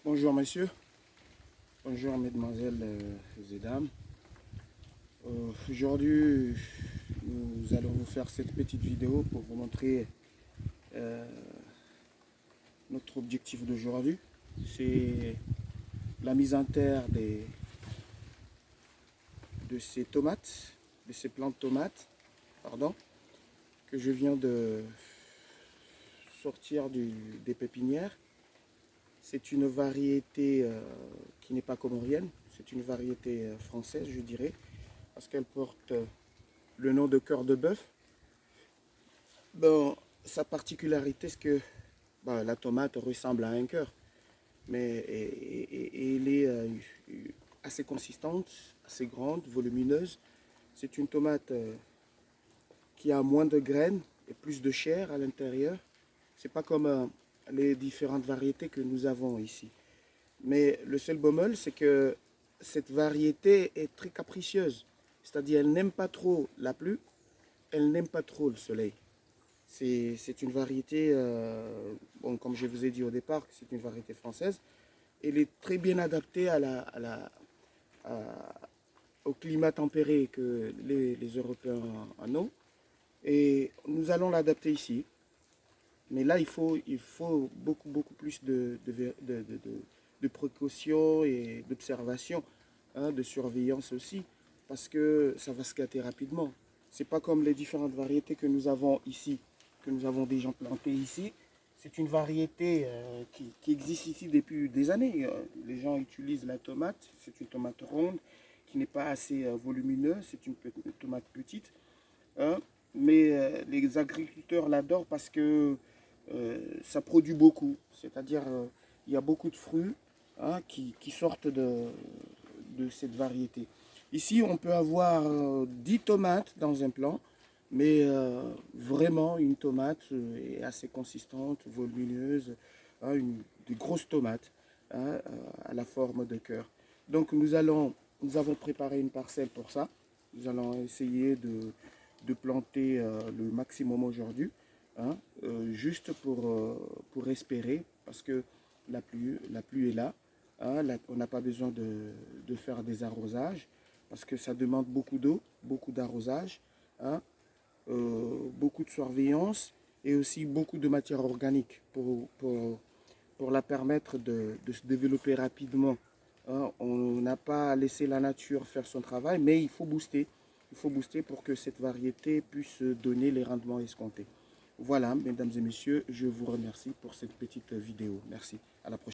Bonjour messieurs, bonjour mesdemoiselles et dames. Aujourd'hui, nous allons vous faire cette petite vidéo pour vous montrer notre objectif d'aujourd'hui. C'est la mise en terre de ces tomates, de ces plantes de tomates, pardon, que je viens de sortir des pépinières. C'est une variété qui n'est pas comorienne, c'est une variété française, je dirais, parce qu'elle porte le nom de cœur de bœuf. Bon, sa particularité, c'est que la tomate ressemble à un cœur, mais elle est assez consistante, assez grande, volumineuse. C'est une tomate qui a moins de graines et plus de chair à l'intérieur. C'est pas comme les différentes variétés que nous avons ici. Mais le seul bémol, c'est que cette variété est très capricieuse. C'est-à-dire, elle n'aime pas trop la pluie, elle n'aime pas trop le soleil. C'est une variété, bon, comme je vous ai dit au départ, c'est une variété française. Elle est très bien adaptée au climat tempéré que les Européens en ont. Et nous allons l'adapter ici. Mais là, il faut beaucoup plus de précautions et d'observation, hein, de surveillance aussi, parce que ça va se gâter rapidement. C'est pas comme les différentes variétés que nous avons ici, que nous avons déjà plantées ici. C'est une variété qui existe ici depuis des années. Les gens utilisent la tomate, c'est une tomate ronde qui n'est pas assez volumineuse, c'est une tomate petite, hein. Mais les agriculteurs l'adorent parce que ça produit beaucoup. C'est-à-dire, il y a beaucoup de fruits, hein, qui sortent de cette variété. Ici, on peut avoir 10 tomates dans un plant, mais vraiment, une tomate est assez consistante, volumineuse, hein, de grosses tomates, hein, à la forme de cœur. Donc, nous avons préparé une parcelle pour ça. Nous allons essayer de planter le maximum aujourd'hui, hein, juste pour espérer, parce que la pluie est là, hein, on n'a pas besoin de faire des arrosages, parce que ça demande beaucoup d'eau, beaucoup d'arrosage, hein, beaucoup de surveillance et aussi beaucoup de matière organique pour la permettre de se développer rapidement, hein. On n'a pas laissé la nature faire son travail, mais il faut booster. Il faut booster pour que cette variété puisse donner les rendements escomptés. Voilà, mesdames et messieurs, je vous remercie pour cette petite vidéo. Merci. À la prochaine.